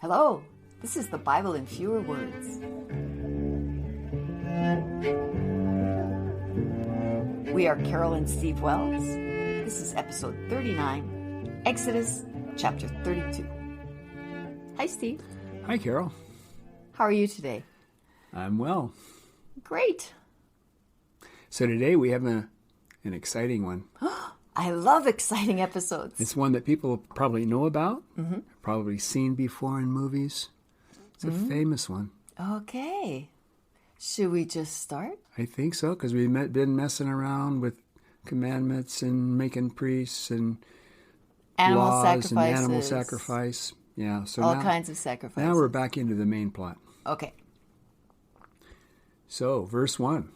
Hello, this is the Bible in Fewer Words. We are Carol and Steve Wells. This is episode 39, Exodus chapter 32. Hi, Steve. Hi, Carol. How are you today? I'm well. Great. So today we have an exciting one. I love exciting episodes. It's one that people probably know about, probably seen before in movies. It's a famous one. Okay. Should we just start? I think so, because we've been messing around with commandments and making priests and Animal laws sacrifices. and animal sacrifice. Yeah, so All now, kinds of sacrifices. now we're back into the main plot. Okay. So, verse 1.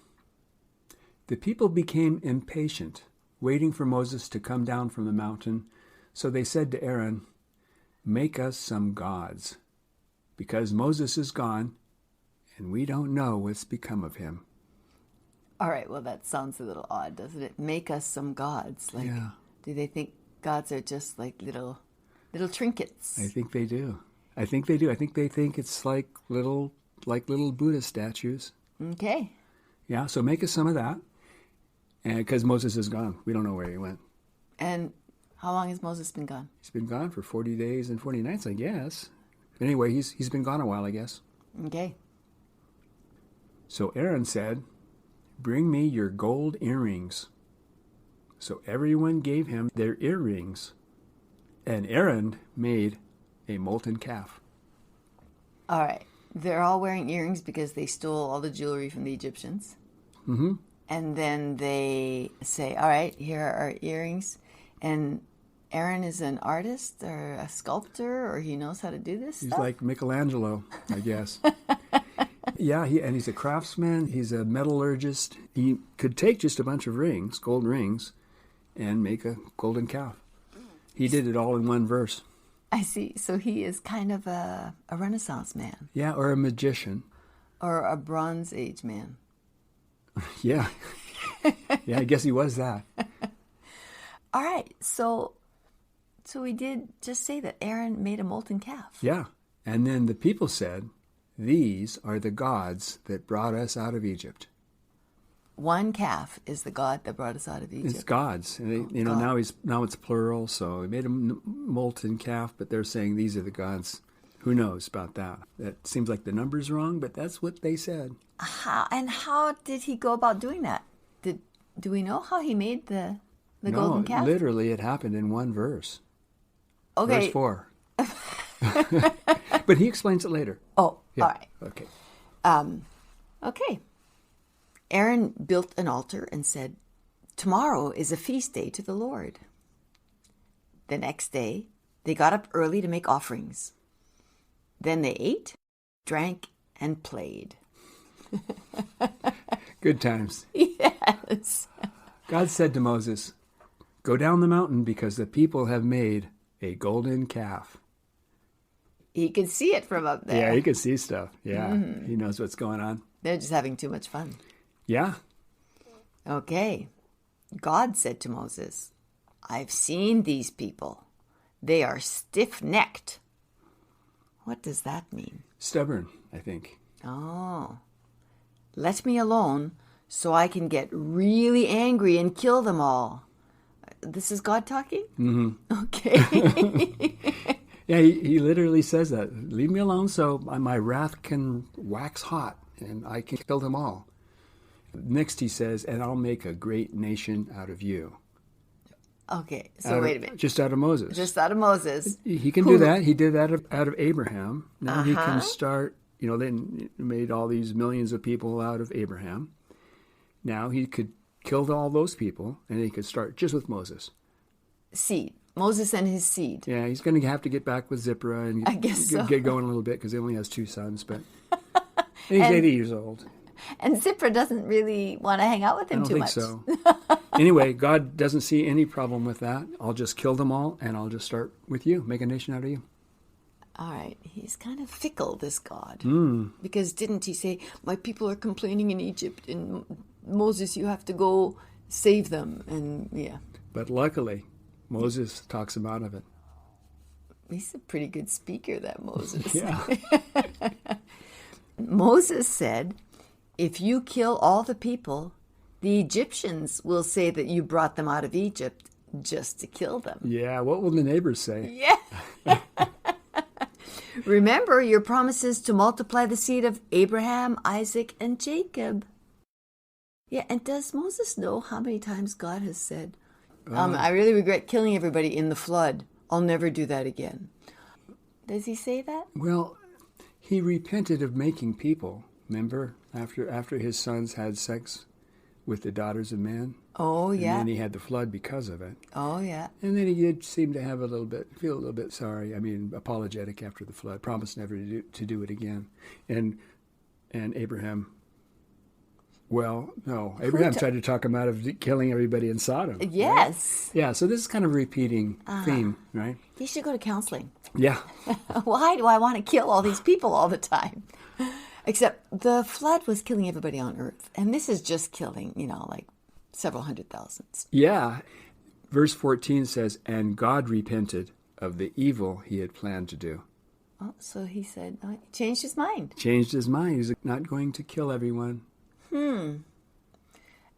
The people became impatient, waiting for Moses to come down from the mountain. So they said to Aaron, "Make us some gods, because Moses is gone, and we don't know what's become of him." All right, well, that sounds a little odd, doesn't it? Make us some gods. Like, Yeah. Do they think gods are just like little trinkets? I think they do. I think they think it's like little Buddha statues. Okay. Yeah, so make us some of that. And because Moses is gone, we don't know where he went. And how long has Moses been gone? He's been gone for 40 days and 40 nights, I guess. Anyway, he's been gone a while, I guess. Okay. So Aaron said, "Bring me your gold earrings." So everyone gave him their earrings, and Aaron made a molten calf. All right. They're all wearing earrings because they stole all the jewelry from the Egyptians. Mm-hmm. And then they say, all right, here are our earrings. And Aaron is an artist or a sculptor, or he knows how to do this He's stuff? like Michelangelo, I guess. Yeah, he's a craftsman. He's a metallurgist. He could take just a bunch of rings, gold rings, and make a golden calf. He did it all in one verse. I see. So he is kind of a Renaissance man. Yeah, or a magician. Or a Bronze Age man. Yeah. Yeah, I guess he was that. All right. So we did just say that Aaron made a molten calf. Yeah. And then the people said, "These are the gods that brought us out of Egypt." One calf is the god that brought us out of Egypt. It's gods. And they, God. now it's plural, so he made a molten calf, but they're saying these are the gods. Who knows about that? That seems like the number's wrong, but that's what they said. How did he go about doing that? Do we know how he made the golden calf? Literally it happened in one verse. Okay. Verse 4. But he explains it later. Oh, Yeah. all right. Okay. Okay. Aaron built an altar and said, "Tomorrow is a feast day to the Lord." The next day, they got up early to make offerings. Then they ate, drank, and played. Good times. Yes. God said to Moses, "Go down the mountain because the people have made a golden calf." He could see it from up there. Yeah, he can see stuff. Yeah, He knows what's going on. They're just having too much fun. Yeah. Okay. God said to Moses, "I've seen these people. They are stiff-necked." What does that mean? Stubborn, I think. Oh. "Let me alone so I can get really angry and kill them all." This is God talking? Mm-hmm. Okay. Yeah, he literally says that. Leave me alone so my wrath can wax hot and I can kill them all. Next he says, "And I'll make a great nation out of you." Okay, so wait a minute. Just out of Moses. Just out of Moses. He can do that. He did that out of Abraham. Now he can start, they made all these millions of people out of Abraham. Now he could kill all those people, and he could start just with Moses. Seed. Moses and his seed. Yeah, he's going to have to get back with Zipporah and I guess so. get going a little bit because he only has 2 sons, but he's 80 years old. And Zipporah doesn't really want to hang out with him too much. I don't think so. Anyway, God doesn't see any problem with that. I'll just kill them all, and I'll just start with you, make a nation out of you. All right, he's kind of fickle, this God. Because didn't he say, "My people are complaining in Egypt, and Moses, you have to go save them." And yeah. But luckily, Moses talks him out of it. He's a pretty good speaker, that Moses. Yeah. Moses said, if you kill all the people, the Egyptians will say that you brought them out of Egypt just to kill them. Yeah, what will the neighbors say? Yeah. Remember your promises to multiply the seed of Abraham, Isaac, and Jacob. Yeah, and does Moses know how many times God has said, I really regret killing everybody in the flood. I'll never do that again. Does he say that? Well, he repented of making people, remember? After his sons had sex with the daughters of men. Oh, yeah. And then he had the flood because of it. Oh, yeah. And then he did seem to have feel a little bit sorry. I mean, apologetic after the flood. Promised never to do it again. And Abraham, well, no. Abraham tried to talk him out of killing everybody in Sodom. Yes. Right? Yeah, so this is kind of a repeating theme, right? He should go to counseling. Yeah. Why do I want to kill all these people all the time? Except the flood was killing everybody on earth. And this is just killing, like several hundred thousands. Yeah. Verse 14 says, and God repented of the evil he had planned to do. Oh, so he said, he changed his mind. Changed his mind. He's not going to kill everyone.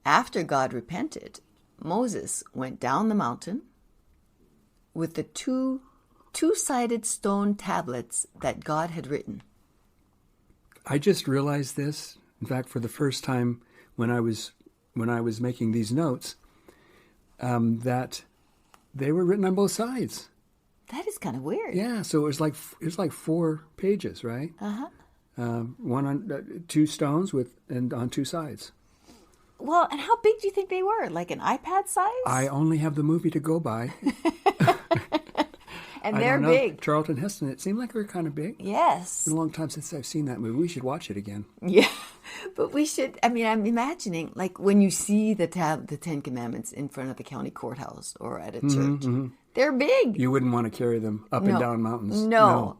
After God repented, Moses went down the mountain with the two-sided stone tablets that God had written. I just realized this. In fact, for the first time when I was making these notes, that they were written on both sides. That is kind of weird. Yeah, so it was like 4 pages, right? One on 2 stones and on 2 sides. Well, and how big do you think they were? Like an iPad size? I only have the movie to go by. And they're big. Charlton Heston, it seemed like they were kind of big. Yes. It's been a long time since I've seen that movie. We should watch it again. Yeah, but we should. I mean, I'm imagining like when you see the 10 Commandments in front of the county courthouse or at a church. They're big. You wouldn't want to carry them up and down mountains. No.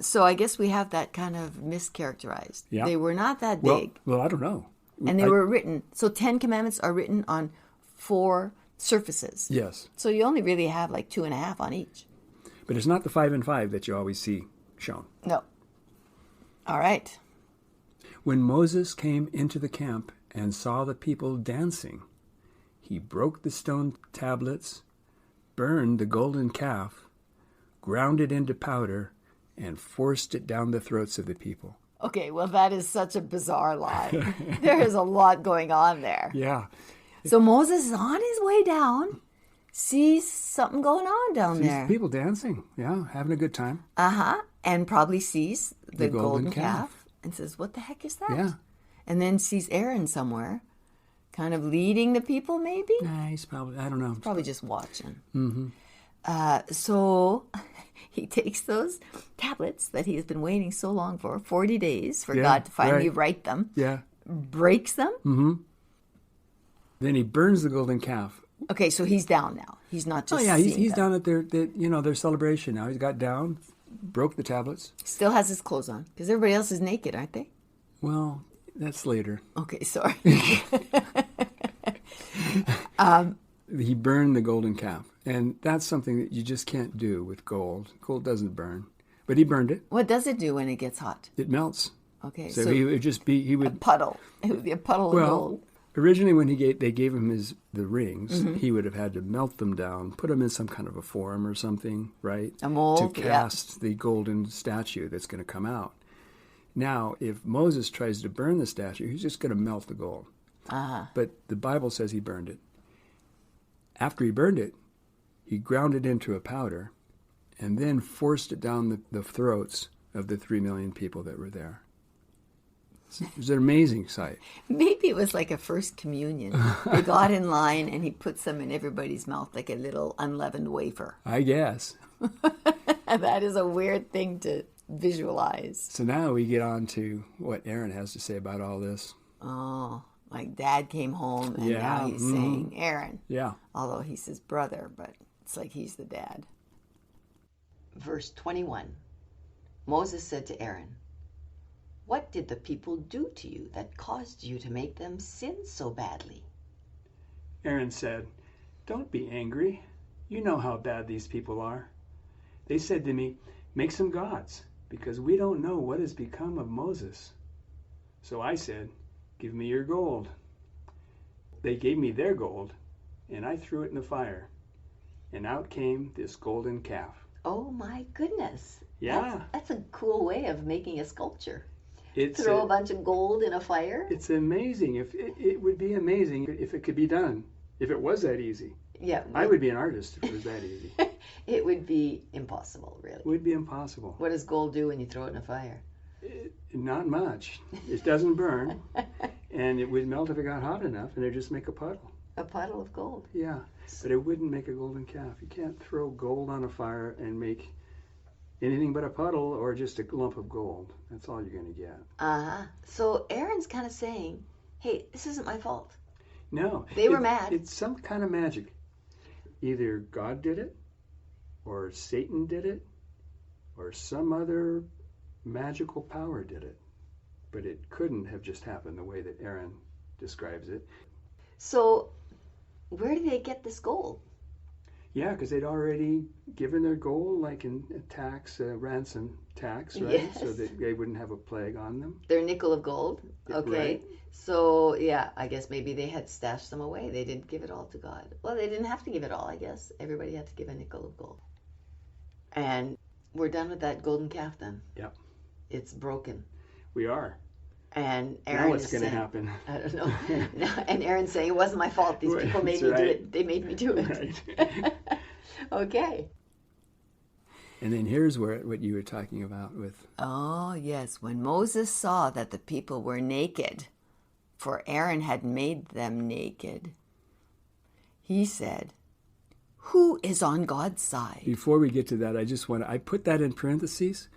So I guess we have that kind of mischaracterized. Yeah. They were not that big. Well, I don't know. And they were written. So 10 Commandments are written on 4 surfaces. Yes. So you only really have like 2.5 on each. But it's not the 5 and 5 that you always see shown. No. All right. When Moses came into the camp and saw the people dancing, he broke the stone tablets, burned the golden calf, ground it into powder, and forced it down the throats of the people. Okay, well, that is such a bizarre lie. There is a lot going on there. Yeah. So Moses is on his way down, sees something going on down there. People dancing, yeah, having a good time. And probably sees the golden calf. calf and says, what the heck is that? Yeah. And then sees Aaron somewhere, kind of leading the people maybe? Nah, he's probably, I don't know. Probably just watching. So he takes those tablets that he has been waiting so long for, 40 days, for God to finally write them. Yeah. Breaks them. Then he burns the golden calf. Okay, so he's down now. He's not just he's down at their celebration now. He's got down, broke the tablets. Still has his clothes on, because everybody else is naked, aren't they? Well, that's later. Okay, sorry. He burned the golden calf, and that's something that you just can't do with gold. Gold doesn't burn, but he burned it. What does it do when it gets hot? It melts. Okay, so he would just be a puddle. It would be a puddle of gold. Originally, when they gave him the rings, he would have had to melt them down, put them in some kind of a form or something, right? A mold, to cast the golden statue that's going to come out. Now, if Moses tries to burn the statue, he's just going to melt the gold. But the Bible says he burned it. After he burned it, he ground it into a powder and then forced it down the throats of the 3 million people that were there. It was an amazing sight. Maybe it was like a first communion. They got in line and he puts them in everybody's mouth like a little unleavened wafer. I guess. That is a weird thing to visualize. So now we get on to what Aaron has to say about all this. Oh, like Dad came home and now he's saying Aaron. Yeah. Although he's his brother, but it's like he's the dad. Verse 21. Moses said to Aaron, "What did the people do to you that caused you to make them sin so badly?" Aaron said, "Don't be angry. You know how bad these people are. They said to me, make some gods, because we don't know what has become of Moses. So I said, give me your gold. They gave me their gold, and I threw it in the fire. And out came this golden calf. Oh my goodness. Yeah. That's a cool way of making a sculpture. It's Throw a bunch of gold in a fire? It's amazing. It would be amazing if it could be done. If it was that easy. Yeah. I would be an artist if it was that easy. It would be impossible, really. It would be impossible. What does gold do when you throw it in a fire? Not much. It doesn't burn. And it would melt if it got hot enough, and they'd just make a puddle. A puddle of gold. Yeah, but it wouldn't make a golden calf. You can't throw gold on a fire and make anything but a puddle or just a lump of gold. That's all you're going to get. Uh-huh. So Aaron's kind of saying, hey, this isn't my fault. No. They were mad. It's some kind of magic. Either God did it, or Satan did it, or some other magical power did it. But it couldn't have just happened the way that Aaron describes it. So where did they get this gold? Yeah, because they'd already given their gold, like in a tax, ransom tax, right? Yes. So that they wouldn't have a plague on them. Their nickel of gold? Okay. Right. So, yeah, I guess maybe they had stashed some away. They didn't give it all to God. Well, they didn't have to give it all, I guess. Everybody had to give a nickel of gold. And we're done with that golden calf then. Yep. It's broken. We are. And Aaron Now what's is going to saying, happen? I don't know. And Aaron's saying, it wasn't my fault. These people made me do it. They made me do it. Right. Okay. And then here's what you were talking about with... Oh, yes. When Moses saw that the people were naked, for Aaron had made them naked, he said, who is on God's side? Before we get to that, I put that in parentheses,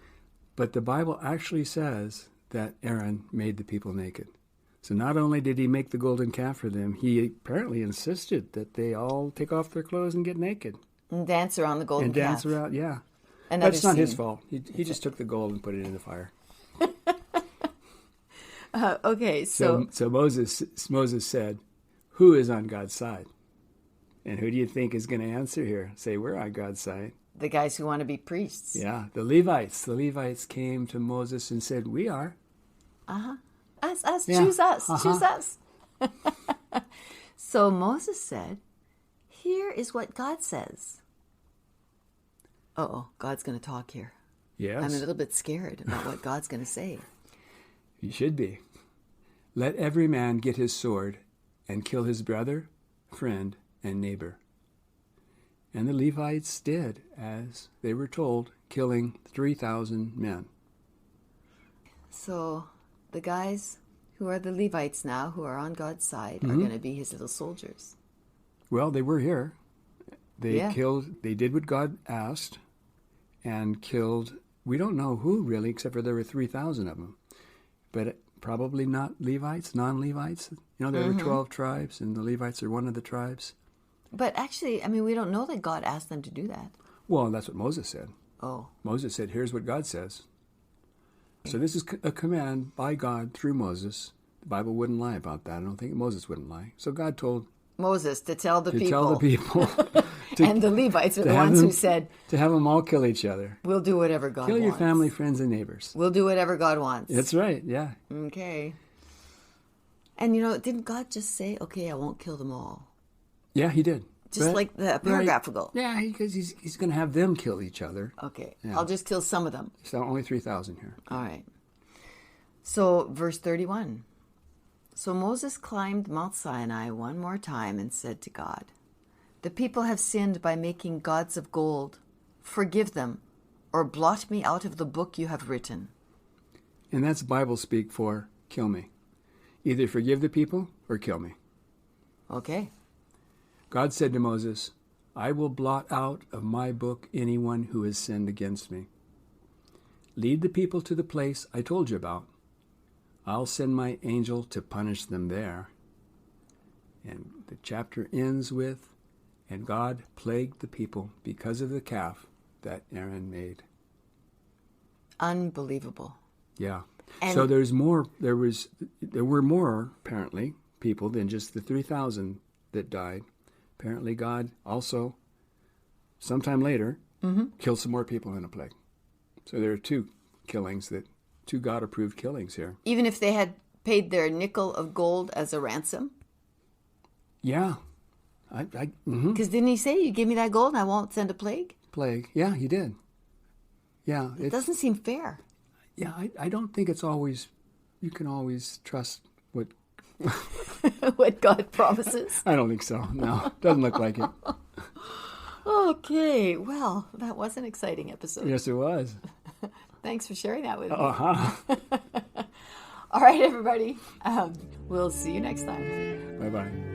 but the Bible actually says that Aaron made the people naked. So not only did he make the golden calf for them, he apparently insisted that they all take off their clothes and get naked. And dance around the golden calf. And dance around, yeah. Another That's not his scene. fault. He just took the gold and put it in the fire. Okay, so Moses said, who is on God's side? And who do you think is going to answer here? Say, we're on God's side. the guys who want to be priests. Yeah, the Levites. The Levites came to Moses and said, we are. Us, Yeah. choose us, choose us. So Moses said, here is what God says. Uh-oh, God's going to talk here. Yes. I'm a little bit scared about what God's going to say. You should be. Let every man get his sword and kill his brother, friend, and neighbor. And the Levites did as they were told, killing 3,000 men. So the guys who are the Levites now, who are on God's side, are going to be his little soldiers. Well, they were here. They Yeah. they did what God asked and killed, we don't know who really, except for there were 3,000 of them. But probably not Levites, non-Levites. You know, there were 12 tribes, and the Levites are one of the tribes. But actually, I mean, we don't know that God asked them to do that. Well, that's what Moses said. Oh, Moses said, here's what God says. So this is a command by God through Moses. The Bible wouldn't lie about that. I don't think Moses wouldn't lie. So God told Moses to tell the to people. tell the people And the Levites are the have ones them- who said, to have them all kill each other. we'll do whatever God Kill wants. your family, friends, and neighbors. We'll do whatever God wants. That's right, yeah. Okay. And you know, didn't God just say, okay, I won't kill them all? Yeah, he did. Just But- like the paragraph ago. Yeah, because he's going to have them kill each other. Okay. Yeah. I'll just kill some of them. So only 3,000 here. All right. So, verse 31. So Moses climbed Mount Sinai one more time and said to God, the people have sinned by making gods of gold. Forgive them, or blot me out of the book you have written. And that's Bible speak for kill me. Either forgive the people or kill me. Okay. God said to Moses, I will blot out of my book anyone who has sinned against me. Lead the people to the place I told you about. I'll send my angel to punish them there. And the chapter ends with, and God plagued the people because of the calf that Aaron made. Unbelievable. Yeah. And- So there were more, apparently, people than just the 3,000 that died. Apparently God also, sometime later, kill some more people in a plague. So there are two God-approved killings here. Even if they had paid their nickel of gold as a ransom? Yeah. Because didn't he say, you give me that gold and I won't send a plague? Plague. Yeah, he did. Yeah. It doesn't seem fair. Yeah, I don't think it's always, you can always trust what... what God promises? I don't think so. No, doesn't look like it. Okay, well, that was an exciting episode. Yes, it was. Thanks for sharing that with me. Uh-huh. All right, everybody. We'll see you next time. Bye-bye.